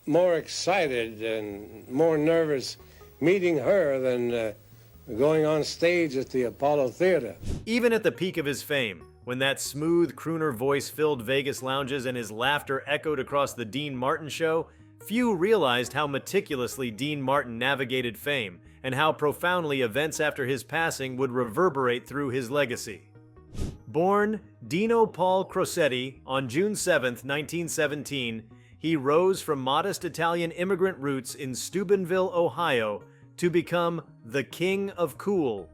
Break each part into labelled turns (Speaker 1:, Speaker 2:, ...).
Speaker 1: more excited and more nervous meeting her than going on stage at the Apollo Theater.
Speaker 2: Even at the peak of his fame, when that smooth crooner voice filled Vegas lounges and his laughter echoed across the Dean Martin show, few realized how meticulously Dean Martin navigated fame and how profoundly events after his passing would reverberate through his legacy. Born Dino Paul Crosetti on June 7, 1917, he rose from modest Italian immigrant roots in Steubenville, Ohio, to become the King of Cool.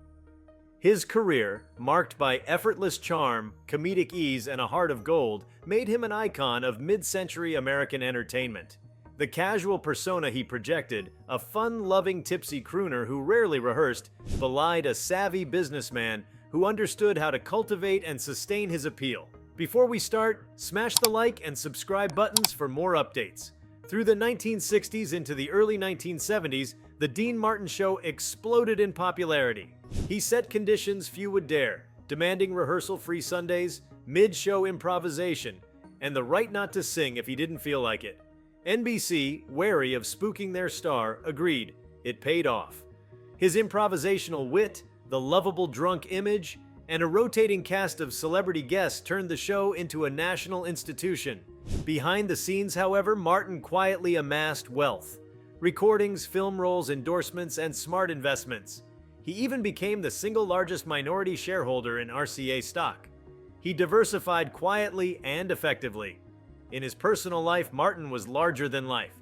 Speaker 2: His career, marked by effortless charm, comedic ease, and a heart of gold, made him an icon of mid-century American entertainment. The casual persona he projected, a fun-loving tipsy crooner who rarely rehearsed, belied a savvy businessman who understood how to cultivate and sustain his appeal. Before we start, smash the like and subscribe buttons for more updates. Through the 1960s into the early 1970s, the Dean Martin Show exploded in popularity. He set conditions few would dare, demanding rehearsal-free Sundays, mid-show improvisation, and the right not to sing if he didn't feel like it. NBC, wary of spooking their star, agreed. It paid off. His improvisational wit, the lovable drunk image, and a rotating cast of celebrity guests turned the show into a national institution. Behind the scenes, however, Martin quietly amassed wealth. Recordings, film roles, endorsements, and smart investments. He even became the single largest minority shareholder in RCA stock. He diversified quietly and effectively. In his personal life, Martin was larger than life.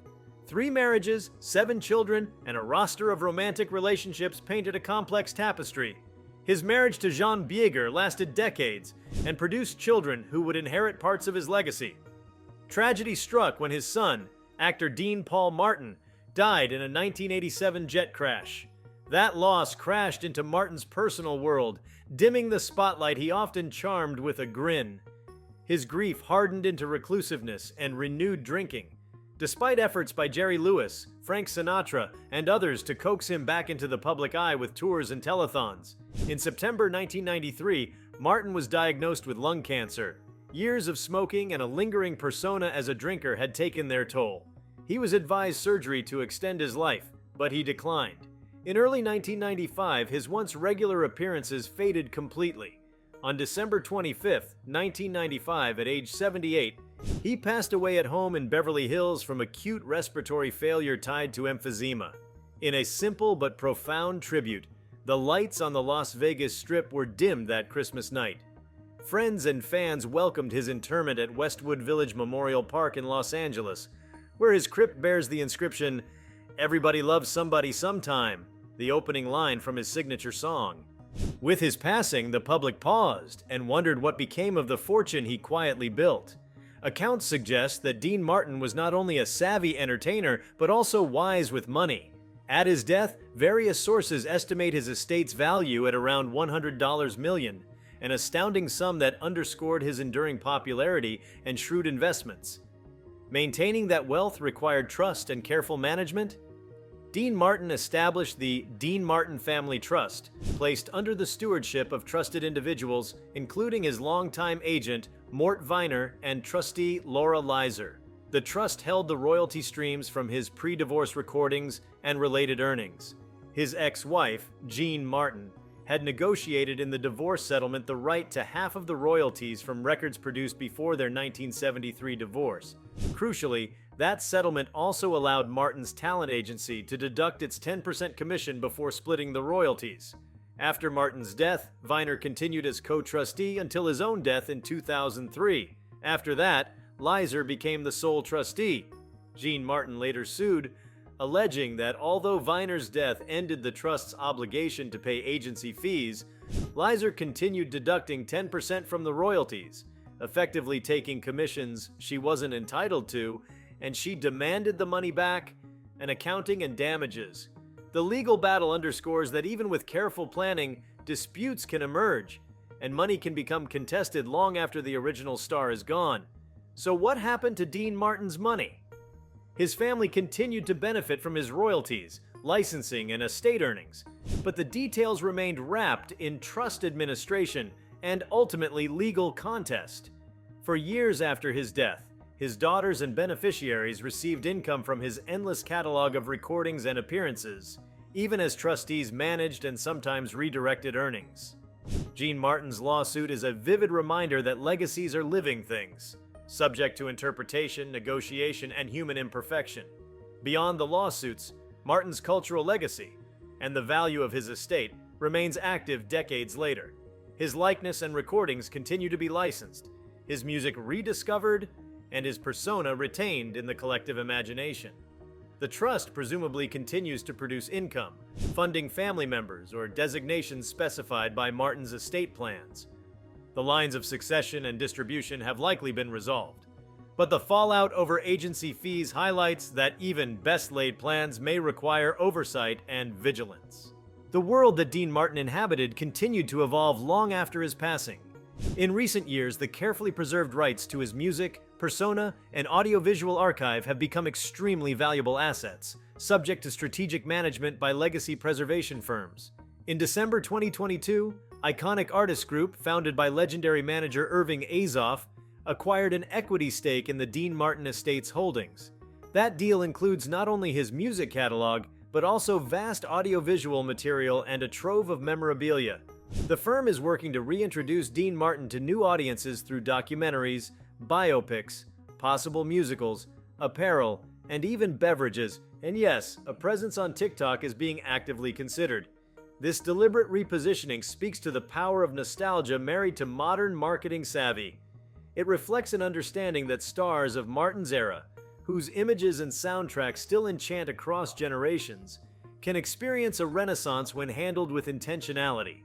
Speaker 2: 3 marriages, 7 children, and a roster of romantic relationships painted a complex tapestry. His marriage to Jean Bieger lasted decades and produced children who would inherit parts of his legacy. Tragedy struck when his son, actor Dean Paul Martin, died in a 1987 jet crash. That loss crashed into Martin's personal world, dimming the spotlight he often charmed with a grin. His grief hardened into reclusiveness and renewed drinking. Despite efforts by Jerry Lewis, Frank Sinatra, and others to coax him back into the public eye with tours and telethons, in September 1993, Martin was diagnosed with lung cancer. Years of smoking and a lingering persona as a drinker had taken their toll. He was advised surgery to extend his life, but he declined. In early 1995, his once regular appearances faded completely. On December 25, 1995, at age 78, he passed away at home in Beverly Hills from acute respiratory failure tied to emphysema. In a simple but profound tribute, the lights on the Las Vegas Strip were dimmed that Christmas night. Friends and fans welcomed his interment at Westwood Village Memorial Park in Los Angeles, where his crypt bears the inscription, "Everybody loves somebody sometime," the opening line from his signature song. With his passing, the public paused and wondered what became of the fortune he quietly built. Accounts suggest that Dean Martin was not only a savvy entertainer, but also wise with money. At his death, various sources estimate his estate's value at around $100 million, an astounding sum that underscored his enduring popularity and shrewd investments. Maintaining that wealth required trust and careful management. Dean Martin established the Dean Martin Family Trust, placed under the stewardship of trusted individuals, including his longtime agent, Mort Viner, and trustee Laura Leiser. The trust held the royalty streams from his pre-divorce recordings and related earnings. His ex-wife, Jean Martin, had negotiated in the divorce settlement the right to half of the royalties from records produced before their 1973 divorce. Crucially, that settlement also allowed Martin's talent agency to deduct its 10% commission before splitting the royalties. After Martin's death, Viner continued as co-trustee until his own death in 2003. After that, Leiser became the sole trustee. Jean Martin later sued, alleging that although Viner's death ended the trust's obligation to pay agency fees, Leiser continued deducting 10% from the royalties, effectively taking commissions she wasn't entitled to, and she demanded the money back, an accounting and damages. The legal battle underscores that even with careful planning, disputes can emerge, and money can become contested long after the original star is gone. So what happened to Dean Martin's money? His family continued to benefit from his royalties, licensing, and estate earnings, but the details remained wrapped in trust administration and ultimately legal contest. For years after his death, his daughters and beneficiaries received income from his endless catalog of recordings and appearances, even as trustees managed and sometimes redirected earnings. Gene Martin's lawsuit is a vivid reminder that legacies are living things, subject to interpretation, negotiation, and human imperfection. Beyond the lawsuits, Martin's cultural legacy and the value of his estate remains active decades later. His likeness and recordings continue to be licensed, his music rediscovered, and his persona retained in the collective imagination. The trust presumably continues to produce income, funding family members or designations specified by Martin's estate plans. The lines of succession and distribution have likely been resolved, but the fallout over agency fees highlights that even best-laid plans may require oversight and vigilance. The world that Dean Martin inhabited continued to evolve long after his passing. In recent years, the carefully preserved rights to his music, persona, and audiovisual archive have become extremely valuable assets, subject to strategic management by legacy preservation firms. In December 2022, Iconic Artists Group, founded by legendary manager Irving Azoff, acquired an equity stake in the Dean Martin Estate's holdings. That deal includes not only his music catalog, but also vast audiovisual material and a trove of memorabilia. The firm is working to reintroduce Dean Martin to new audiences through documentaries, biopics, possible musicals, apparel, and even beverages, and yes, a presence on TikTok is being actively considered. This deliberate repositioning speaks to the power of nostalgia married to modern marketing savvy. It reflects an understanding that stars of Martin's era, whose images and soundtracks still enchant across generations, can experience a renaissance when handled with intentionality.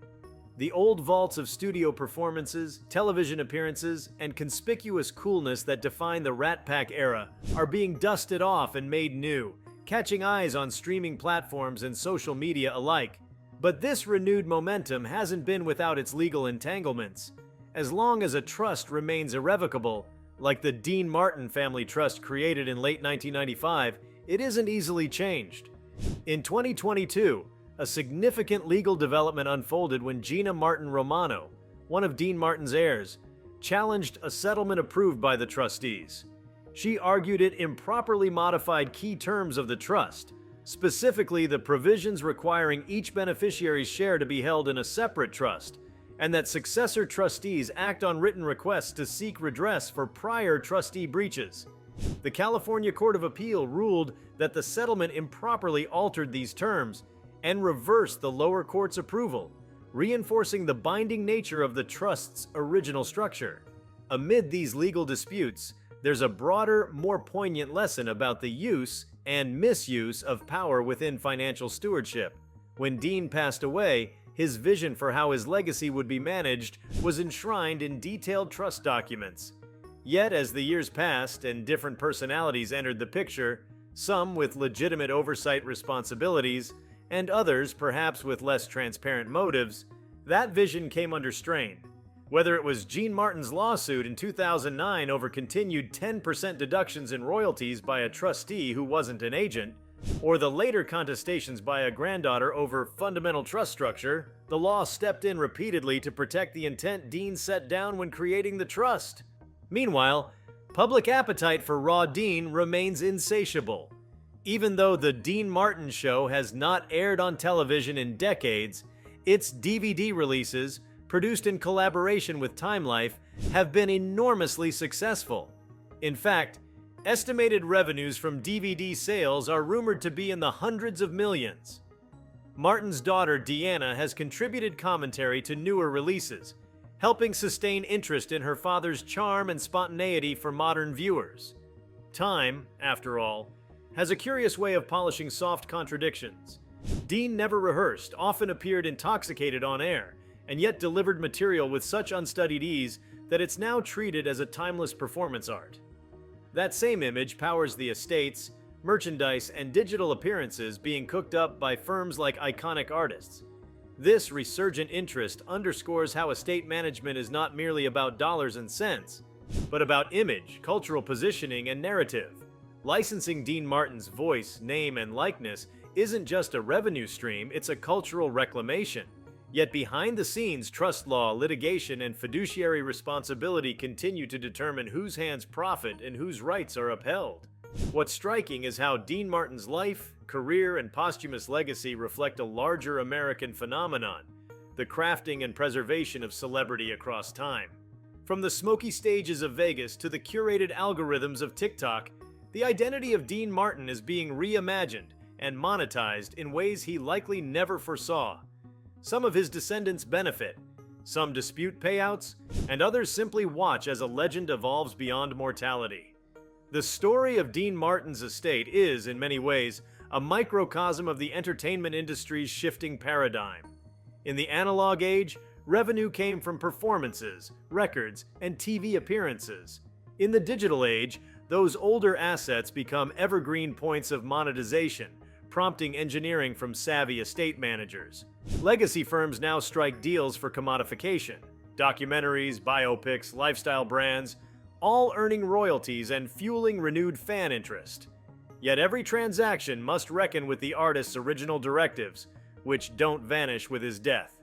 Speaker 2: The old vaults of studio performances, television appearances, and conspicuous coolness that define the Rat Pack era are being dusted off and made new, catching eyes on streaming platforms and social media alike. But this renewed momentum hasn't been without its legal entanglements. As long as a trust remains irrevocable, like the Dean Martin Family Trust created in late 1995, it isn't easily changed. In 2022, a significant legal development unfolded when Gina Martin Romano, one of Dean Martin's heirs, challenged a settlement approved by the trustees. She argued it improperly modified key terms of the trust, specifically the provisions requiring each beneficiary's share to be held in a separate trust, and that successor trustees act on written requests to seek redress for prior trustee breaches. The California Court of Appeal ruled that the settlement improperly altered these terms and reversed the lower court's approval, reinforcing the binding nature of the trust's original structure. Amid these legal disputes, there's a broader, more poignant lesson about the use and misuse of power within financial stewardship. When Dean passed away, his vision for how his legacy would be managed was enshrined in detailed trust documents. Yet, as the years passed and different personalities entered the picture, some with legitimate oversight responsibilities, and others perhaps with less transparent motives, that vision came under strain. Whether it was Gene Martin's lawsuit in 2009 over continued 10% deductions in royalties by a trustee who wasn't an agent, or the later contestations by a granddaughter over fundamental trust structure, the law stepped in repeatedly to protect the intent Dean set down when creating the trust. Meanwhile, public appetite for Raw Dean remains insatiable. Even though The Dean Martin Show has not aired on television in decades, its DVD releases, produced in collaboration with Time Life, have been enormously successful. In fact, estimated revenues from DVD sales are rumored to be in the hundreds of millions. Martin's daughter Deanna has contributed commentary to newer releases, helping sustain interest in her father's charm and spontaneity for modern viewers. Time, after all, has a curious way of polishing soft contradictions. Dean never rehearsed, often appeared intoxicated on air, and yet delivered material with such unstudied ease that it's now treated as a timeless performance art. That same image powers the estates, merchandise, and digital appearances being cooked up by firms like Iconic Artists. This resurgent interest underscores how estate management is not merely about dollars and cents, but about image, cultural positioning, and narrative. Licensing Dean Martin's voice, name, and likeness isn't just a revenue stream, it's a cultural reclamation. Yet behind the scenes, trust law, litigation, and fiduciary responsibility continue to determine whose hands profit and whose rights are upheld. What's striking is how Dean Martin's life, career, and posthumous legacy reflect a larger American phenomenon: the crafting and preservation of celebrity across time. From the smoky stages of Vegas to the curated algorithms of TikTok, the identity of Dean Martin is being reimagined and monetized in ways he likely never foresaw. Some of his descendants benefit, some dispute payouts, and others simply watch as a legend evolves beyond mortality. The story of Dean Martin's estate is, in many ways, a microcosm of the entertainment industry's shifting paradigm. In the analog age, revenue came from performances, records, and TV appearances. In the digital age, those older assets become evergreen points of monetization, prompting engineering from savvy estate managers. Legacy firms now strike deals for commodification: documentaries, biopics, lifestyle brands, all earning royalties and fueling renewed fan interest. Yet every transaction must reckon with the artist's original directives, which don't vanish with his death.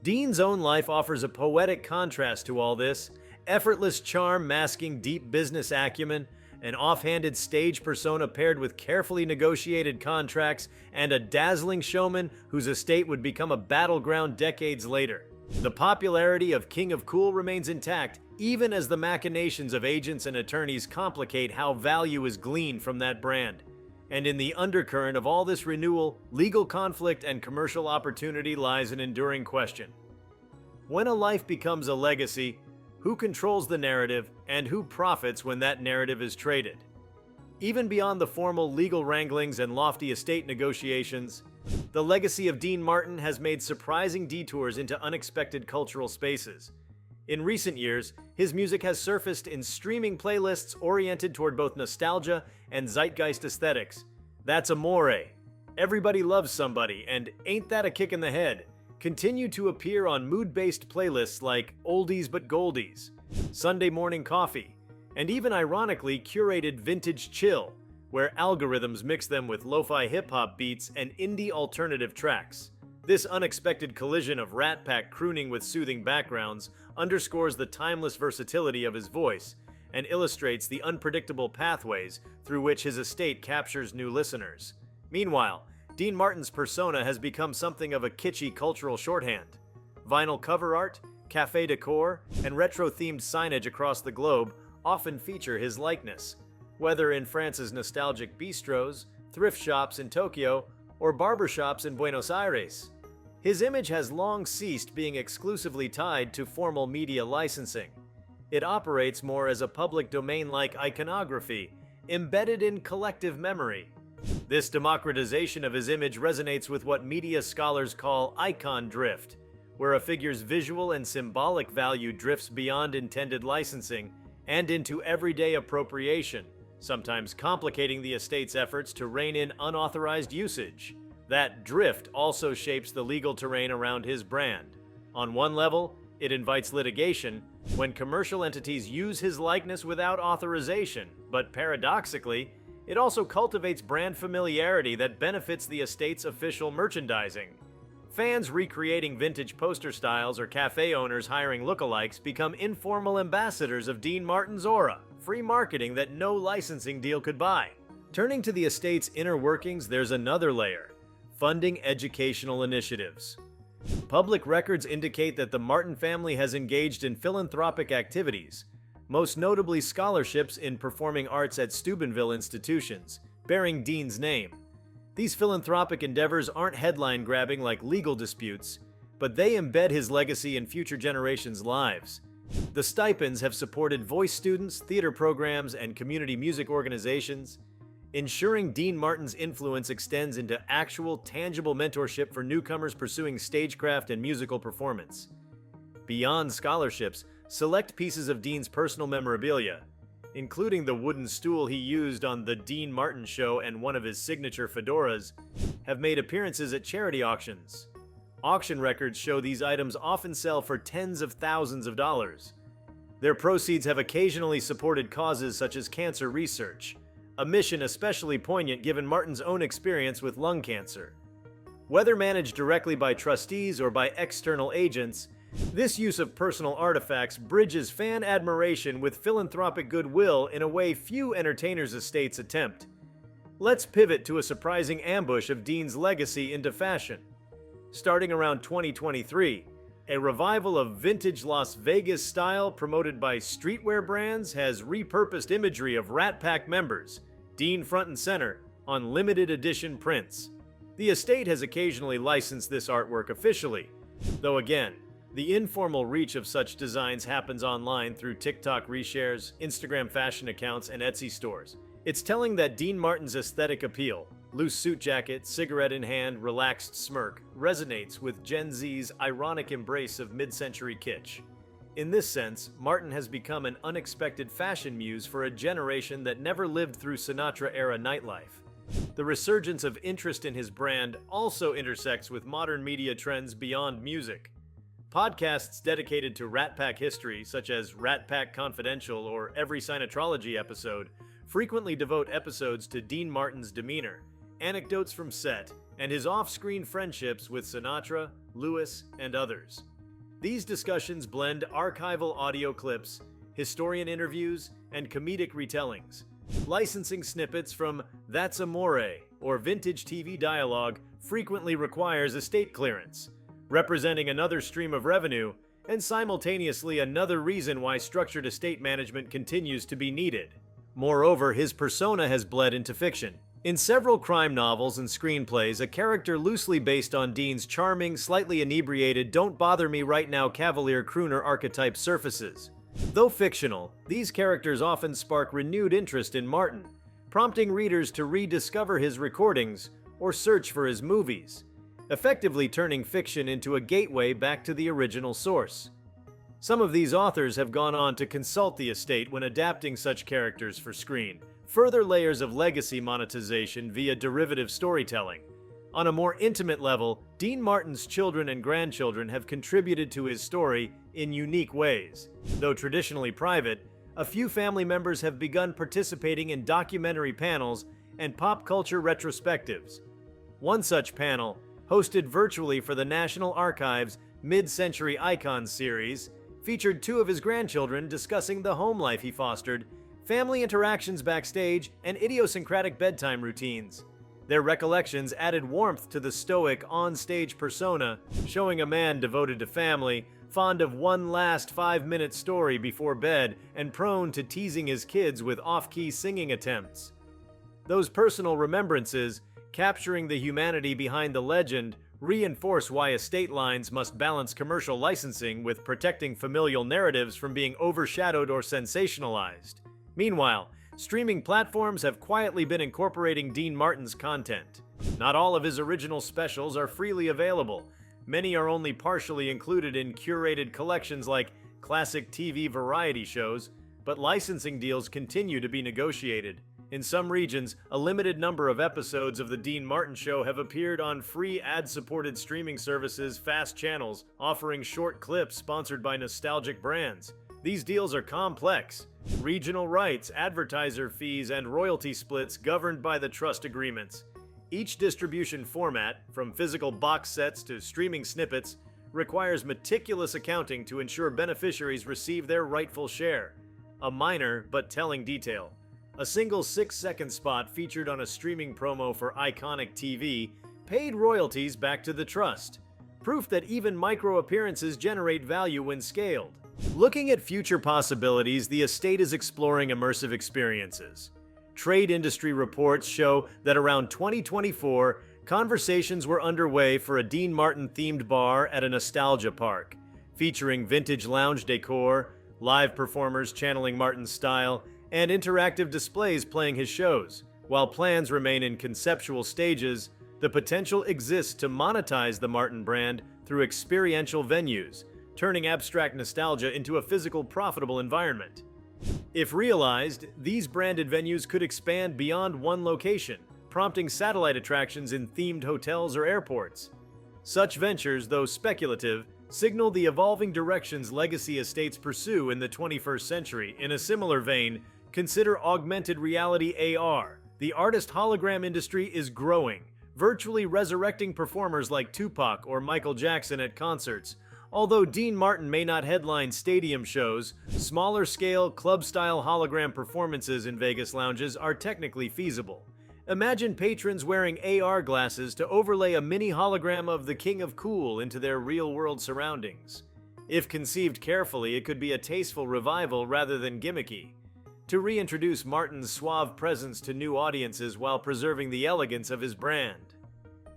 Speaker 2: Dean's own life offers a poetic contrast to all this: effortless charm masking deep business acumen, an offhanded stage persona paired with carefully negotiated contracts, and a dazzling showman whose estate would become a battleground decades later. The popularity of King of Cool remains intact, even as the machinations of agents and attorneys complicate how value is gleaned from that brand. And in the undercurrent of all this renewal, legal conflict and commercial opportunity lies an enduring question. When a life becomes a legacy, who controls the narrative, and who profits when that narrative is traded? Even beyond the formal legal wranglings and lofty estate negotiations, the legacy of Dean Martin has made surprising detours into unexpected cultural spaces. In recent years, his music has surfaced in streaming playlists oriented toward both nostalgia and zeitgeist aesthetics. That's Amore, Everybody Loves Somebody, and Ain't That a Kick in the Head continue to appear on mood-based playlists like Oldies But Goldies, Sunday Morning Coffee, and even ironically curated Vintage Chill, where algorithms mix them with lo-fi hip-hop beats and indie alternative tracks. This unexpected collision of Rat Pack crooning with soothing backgrounds underscores the timeless versatility of his voice and illustrates the unpredictable pathways through which his estate captures new listeners. Meanwhile, Dean Martin's persona has become something of a kitschy cultural shorthand. Vinyl cover art, cafe decor, and retro-themed signage across the globe often feature his likeness, whether in France's nostalgic bistros, thrift shops in Tokyo, or barbershops in Buenos Aires. His image has long ceased being exclusively tied to formal media licensing. It operates more as a public domain-like iconography, embedded in collective memory. This democratization of his image resonates with what media scholars call icon drift, where a figure's visual and symbolic value drifts beyond intended licensing and into everyday appropriation, sometimes complicating the estate's efforts to rein in unauthorized usage. That drift also shapes the legal terrain around his brand. On one level, it invites litigation when commercial entities use his likeness without authorization, but paradoxically, it also cultivates brand familiarity that benefits the estate's official merchandising. Fans recreating vintage poster styles or cafe owners hiring lookalikes become informal ambassadors of Dean Martin's aura, free marketing that no licensing deal could buy. Turning to the estate's inner workings, there's another layer: funding educational initiatives. Public records indicate that the Martin family has engaged in philanthropic activities, most notably scholarships in performing arts at Steubenville institutions, bearing Dean's name. These philanthropic endeavors aren't headline-grabbing like legal disputes, but they embed his legacy in future generations' lives. The stipends have supported voice students, theater programs, and community music organizations, ensuring Dean Martin's influence extends into actual, tangible mentorship for newcomers pursuing stagecraft and musical performance. Beyond scholarships, select pieces of Dean's personal memorabilia, including the wooden stool he used on The Dean Martin Show and one of his signature fedoras, have made appearances at charity auctions. Auction records show these items often sell for tens of thousands of dollars. Their proceeds have occasionally supported causes such as cancer research, a mission especially poignant given Martin's own experience with lung cancer. Whether managed directly by trustees or by external agents, this use of personal artifacts bridges fan admiration with philanthropic goodwill in a way few entertainers' estates attempt. Let's pivot to a surprising ambush of Dean's legacy into fashion. Starting around 2023, a revival of vintage Las Vegas style promoted by streetwear brands has repurposed imagery of Rat Pack members, Dean front and center, on limited edition prints. The estate has occasionally licensed this artwork officially, though again, the informal reach of such designs happens online through TikTok reshares, Instagram fashion accounts, and Etsy stores. It's telling that Dean Martin's aesthetic appeal, loose suit jacket, cigarette in hand, relaxed smirk, resonates with Gen Z's ironic embrace of mid-century kitsch. In this sense, Martin has become an unexpected fashion muse for a generation that never lived through Sinatra-era nightlife. The resurgence of interest in his brand also intersects with modern media trends beyond music. Podcasts dedicated to Rat Pack history, such as Rat Pack Confidential or Every Sinatrology episode, frequently devote episodes to Dean Martin's demeanor, anecdotes from set, and his off-screen friendships with Sinatra, Lewis, and others. These discussions blend archival audio clips, historian interviews, and comedic retellings. Licensing snippets from That's Amore or vintage TV dialogue frequently requires estate clearance, representing another stream of revenue and simultaneously another reason why structured estate management continues to be needed. Moreover, his persona has bled into fiction. In several crime novels and screenplays, a character loosely based on Dean's charming, slightly inebriated, don't bother me right now cavalier crooner archetype surfaces. Though fictional, these characters often spark renewed interest in Martin, prompting readers to rediscover his recordings or search for his movies, effectively turning fiction into a gateway back to the original source. Some of these authors have gone on to consult the estate when adapting such characters for screen, further layers of legacy monetization via derivative storytelling. On a more intimate level, Dean Martin's children and grandchildren have contributed to his story in unique ways. Though traditionally private, a few family members have begun participating in documentary panels and pop culture retrospectives. One such panel, hosted virtually for the National Archives' Mid-Century Icons series, featured two of his grandchildren discussing the home life he fostered, family interactions backstage, and idiosyncratic bedtime routines. Their recollections added warmth to the stoic, on-stage persona, showing a man devoted to family, fond of one last 5-minute story before bed, and prone to teasing his kids with off-key singing attempts. Those personal remembrances, capturing the humanity behind the legend, reinforce why estate lines must balance commercial licensing with protecting familial narratives from being overshadowed or sensationalized. Meanwhile, streaming platforms have quietly been incorporating Dean Martin's content. Not all of his original specials are freely available. Many are only partially included in curated collections like classic TV variety shows, but licensing deals continue to be negotiated. In some regions, a limited number of episodes of The Dean Martin Show have appeared on free ad-supported streaming services, fast channels, offering short clips sponsored by nostalgic brands. These deals are complex. Regional rights, advertiser fees, and royalty splits governed by the trust agreements. Each distribution format, from physical box sets to streaming snippets, requires meticulous accounting to ensure beneficiaries receive their rightful share. A minor but telling detail. A single 6-second spot featured on a streaming promo for Iconic TV paid royalties back to the trust. Proof that even micro-appearances generate value when scaled. Looking at future possibilities, the estate is exploring immersive experiences. Trade industry reports show that around 2024, conversations were underway for a Dean Martin-themed bar at a nostalgia park, featuring vintage lounge decor, live performers channeling Martin's style, and interactive displays playing his shows. While plans remain in conceptual stages, the potential exists to monetize the Martin brand through experiential venues, turning abstract nostalgia into a physical, profitable environment. If realized, these branded venues could expand beyond one location, prompting satellite attractions in themed hotels or airports. Such ventures, though speculative, signal the evolving directions legacy estates pursue in the 21st century. In a similar vein, consider augmented reality AR. The artist hologram industry is growing. virtually resurrecting performers like Tupac or Michael Jackson at concerts. Although Dean Martin may not headline stadium shows, smaller-scale, club-style hologram performances in Vegas lounges are technically feasible. Imagine patrons wearing AR glasses to overlay a mini hologram of the King of Cool into their real-world surroundings. If conceived carefully, it could be a tasteful revival rather than gimmicky, to reintroduce Martin's suave presence to new audiences while preserving the elegance of his brand.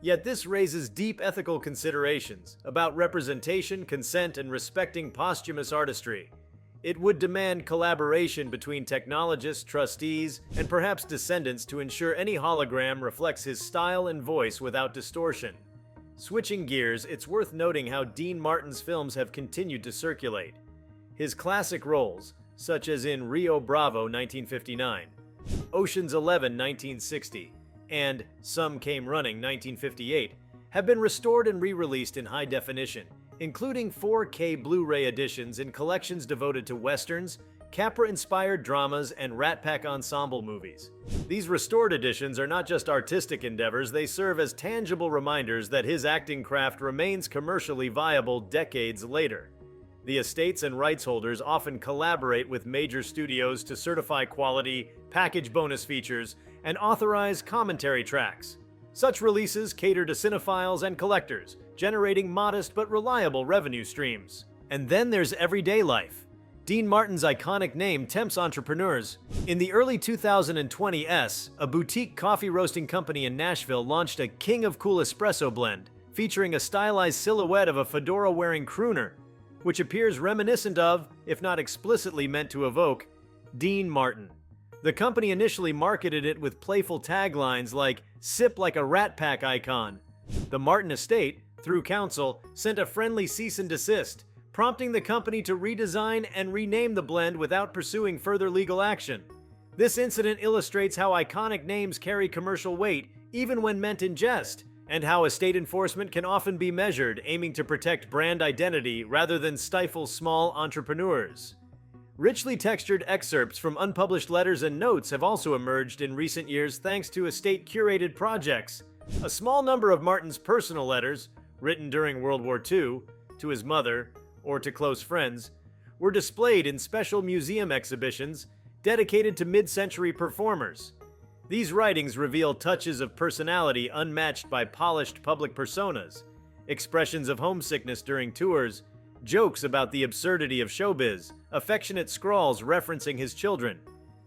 Speaker 2: Yet this raises deep ethical considerations about representation, consent, and respecting posthumous artistry. It would demand collaboration between technologists, trustees, and perhaps descendants to ensure any hologram reflects his style and voice without distortion. Switching gears, it's worth noting how Dean Martin's films have continued to circulate. His classic roles, such as in Rio Bravo 1959, Ocean's 11 1960, and Some Came Running 1958, have been restored and re-released in high definition, including 4K Blu-ray editions in collections devoted to westerns, Capra-inspired dramas, and Rat Pack ensemble movies. These restored editions are not just artistic endeavors, they serve as tangible reminders that his acting craft remains commercially viable decades later. The estates and rights holders often collaborate with major studios to certify quality, package bonus features, and authorize commentary tracks. Such releases cater to cinephiles and collectors, generating modest but reliable revenue streams. And then there's everyday life. Dean Martin's iconic name tempts entrepreneurs. In the early 2020s, a boutique coffee roasting company in Nashville launched a King of Cool espresso blend, featuring a stylized silhouette of a fedora-wearing crooner, which appears reminiscent of, if not explicitly meant to evoke, Dean Martin. The company initially marketed it with playful taglines like, "Sip like a Rat Pack icon." The Martin estate, through counsel, sent a friendly cease and desist, prompting the company to redesign and rename the blend without pursuing further legal action. This incident illustrates how iconic names carry commercial weight, even when meant in jest, and how estate enforcement can often be measured, aiming to protect brand identity rather than stifle small entrepreneurs. Richly textured excerpts from unpublished letters and notes have also emerged in recent years thanks to estate-curated projects. A small number of Martin's personal letters, written during World War II, to his mother, or to close friends, were displayed in special museum exhibitions dedicated to mid-century performers. These writings reveal touches of personality unmatched by polished public personas, expressions of homesickness during tours, jokes about the absurdity of showbiz, affectionate scrawls referencing his children.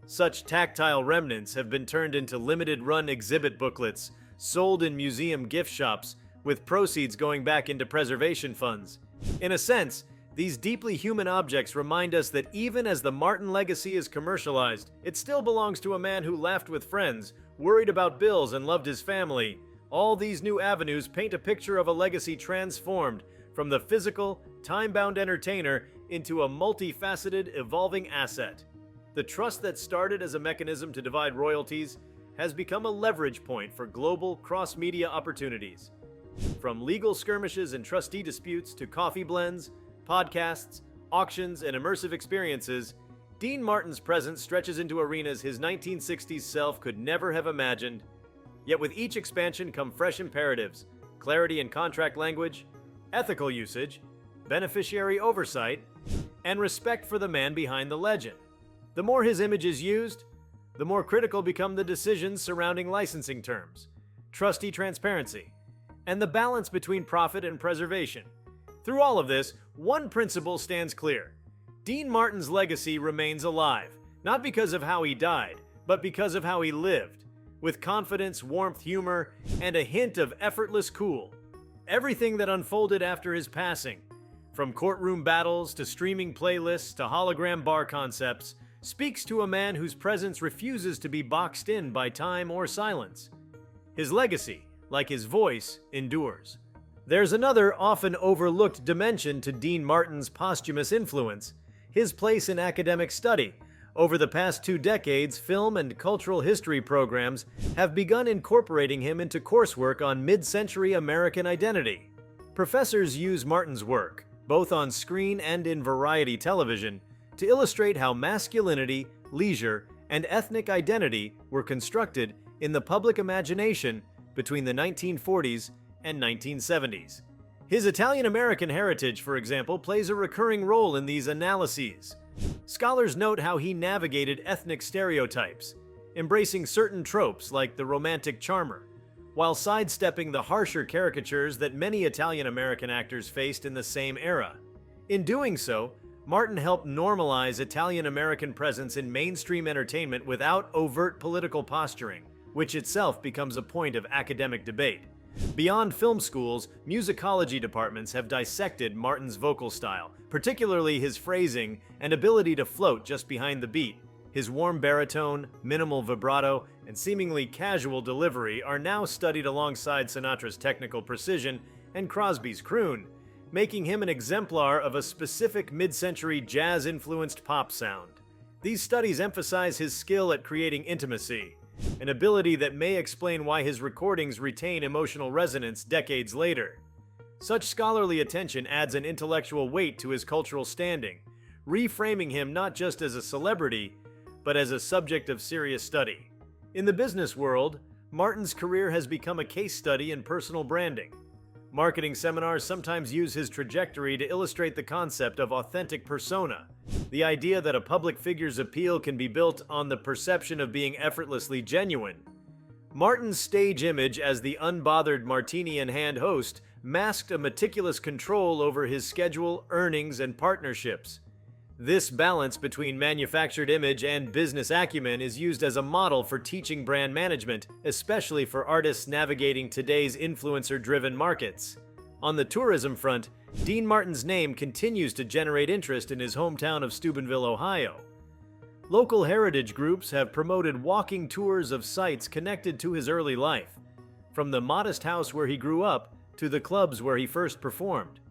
Speaker 2: Such tactile remnants have been turned into limited-run exhibit booklets, sold in museum gift shops, with proceeds going back into preservation funds. In a sense, these deeply human objects remind us that even as the Martin legacy is commercialized, it still belongs to a man who laughed with friends, worried about bills, and loved his family. All these new avenues paint a picture of a legacy transformed from the physical, time-bound entertainer into a multifaceted, evolving asset. The trust that started as a mechanism to divide royalties has become a leverage point for global cross-media opportunities. From legal skirmishes and trustee disputes to coffee blends, podcasts, auctions, and immersive experiences, Dean Martin's presence stretches into arenas his 1960s self could never have imagined. Yet with each expansion come fresh imperatives: clarity in contract language, ethical usage, beneficiary oversight, and respect for the man behind the legend. The more his image is used, the more critical become the decisions surrounding licensing terms, trustee transparency, and the balance between profit and preservation. Through all of this, one principle stands clear. Dean Martin's legacy remains alive, not because of how he died, but because of how he lived, with confidence, warmth, humor, and a hint of effortless cool. Everything that unfolded after his passing, from courtroom battles to streaming playlists to hologram bar concepts, speaks to a man whose presence refuses to be boxed in by time or silence. His legacy, like his voice, endures. There's another often overlooked dimension to Dean Martin's posthumous influence: his place in academic study. Over the past 2 decades, film and cultural history programs have begun incorporating him into coursework on mid-century American identity. Professors use Martin's work, both on screen and in variety television, to illustrate how masculinity, leisure, and ethnic identity were constructed in the public imagination between the 1940s and 1970s. His Italian-American heritage, for example, plays a recurring role in these analyses. Scholars note how he navigated ethnic stereotypes, embracing certain tropes like the romantic charmer, while sidestepping the harsher caricatures that many Italian-American actors faced in the same era. In doing so, Martin helped normalize Italian-American presence in mainstream entertainment without overt political posturing, which itself becomes a point of academic debate. Beyond film schools, musicology departments have dissected Martin's vocal style, particularly his phrasing and ability to float just behind the beat. His warm baritone, minimal vibrato, and seemingly casual delivery are now studied alongside Sinatra's technical precision and Crosby's croon, making him an exemplar of a specific mid-century jazz-influenced pop sound. These studies emphasize his skill at creating intimacy, an ability that may explain why his recordings retain emotional resonance decades later. Such scholarly attention adds an intellectual weight to his cultural standing, reframing him not just as a celebrity, but as a subject of serious study. In the business world, Martin's career has become a case study in personal branding. Marketing seminars sometimes use his trajectory to illustrate the concept of authentic persona, the idea that a public figure's appeal can be built on the perception of being effortlessly genuine. Martin's stage image as the unbothered martini-in-hand host masked a meticulous control over his schedule, earnings, and partnerships. This balance between manufactured image and business acumen is used as a model for teaching brand management, especially for artists navigating today's influencer-driven markets. On the tourism front, Dean Martin's name continues to generate interest in his hometown of Steubenville, Ohio. Local heritage groups have promoted walking tours of sites connected to his early life, from the modest house where he grew up to the clubs where he first performed.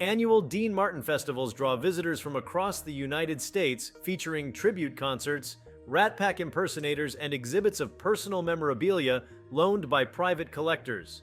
Speaker 2: Annual Dean Martin festivals draw visitors from across the United States, featuring tribute concerts, Rat Pack impersonators, and exhibits of personal memorabilia loaned by private collectors.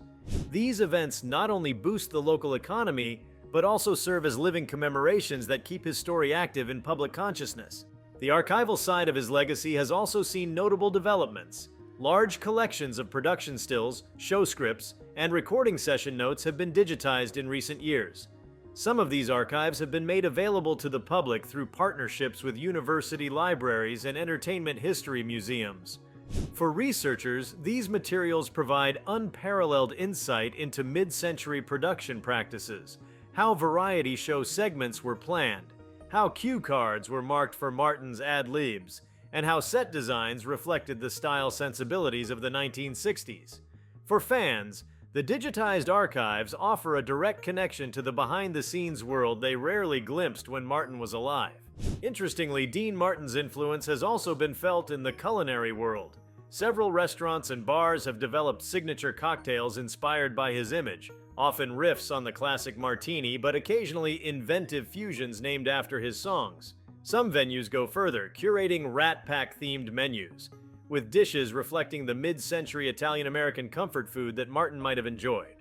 Speaker 2: These events not only boost the local economy, but also serve as living commemorations that keep his story active in public consciousness. The archival side of his legacy has also seen notable developments. Large collections of production stills, show scripts, and recording session notes have been digitized in recent years. Some of these archives have been made available to the public through partnerships with university libraries and entertainment history museums. For researchers, these materials provide unparalleled insight into mid-century production practices, how variety show segments were planned, how cue cards were marked for Martin's ad-libs, and how set designs reflected the style sensibilities of the 1960s. For fans, the digitized archives offer a direct connection to the behind-the-scenes world they rarely glimpsed when Martin was alive. Interestingly, Dean Martin's influence has also been felt in the culinary world. Several restaurants and bars have developed signature cocktails inspired by his image, often riffs on the classic martini, but occasionally inventive fusions named after his songs. Some venues go further, curating Rat Pack-themed menus, with dishes reflecting the mid-century Italian-American comfort food that Martin might have enjoyed.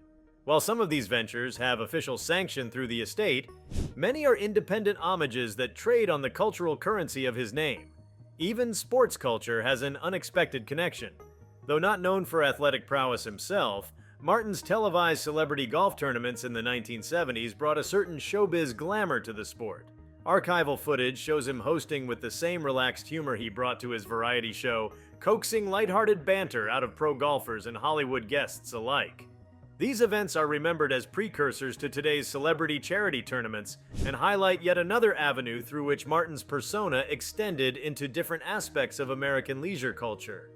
Speaker 2: While some of these ventures have official sanction through the estate, many are independent homages that trade on the cultural currency of his name. Even sports culture has an unexpected connection. Though not known for athletic prowess himself, Martin's televised celebrity golf tournaments in the 1970s brought a certain showbiz glamour to the sport. Archival footage shows him hosting with the same relaxed humor he brought to his variety show, coaxing lighthearted banter out of pro golfers and Hollywood guests alike. These events are remembered as precursors to today's celebrity charity tournaments and highlight yet another avenue through which Martin's persona extended into different aspects of American leisure culture.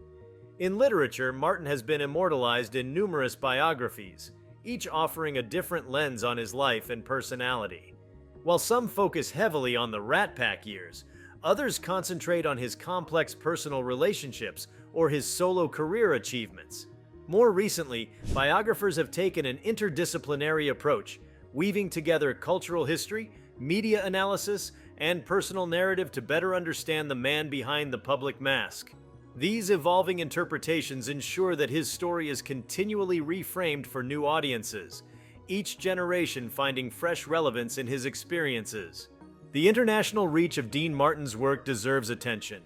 Speaker 2: In literature, Martin has been immortalized in numerous biographies, each offering a different lens on his life and personality. While some focus heavily on the Rat Pack years, others concentrate on his complex personal relationships or his solo career achievements. More recently, biographers have taken an interdisciplinary approach, weaving together cultural history, media analysis, and personal narrative to better understand the man behind the public mask. These evolving interpretations ensure that his story is continually reframed for new audiences, each generation finding fresh relevance in his experiences. The international reach of Dean Martin's work deserves attention.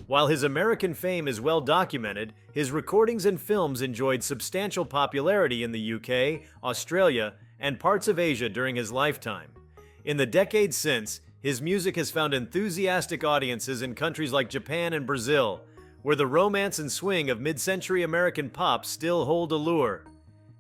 Speaker 2: While his American fame is well documented, his recordings and films enjoyed substantial popularity in the UK, Australia, and parts of Asia during his lifetime. In the decades since, his music has found enthusiastic audiences in countries like Japan and Brazil, where the romance and swing of mid-century American pop still hold allure.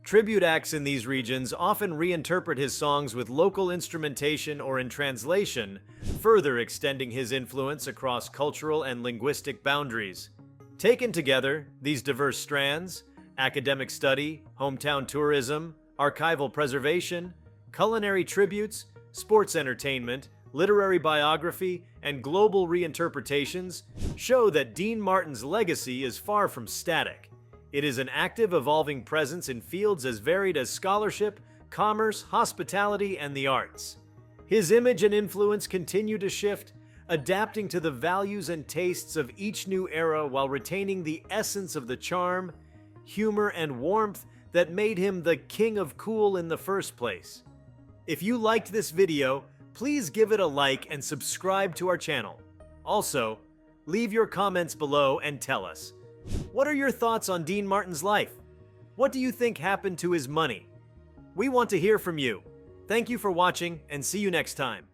Speaker 2: Tribute acts in these regions often reinterpret his songs with local instrumentation or in translation, further extending his influence across cultural and linguistic boundaries. Taken together, these diverse strands, academic study, hometown tourism, archival preservation, culinary tributes, sports entertainment, literary biography, and global reinterpretations, show that Dean Martin's legacy is far from static. It is an active, evolving presence in fields as varied as scholarship, commerce, hospitality, and the arts. His image and influence continue to shift, adapting to the values and tastes of each new era while retaining the essence of the charm, humor, and warmth that made him the king of cool in the first place. If you liked this video, please give it a like and subscribe to our channel. Also, leave your comments below and tell us, what are your thoughts on Dean Martin's life? What do you think happened to his money? We want to hear from you. Thank you for watching, and see you next time.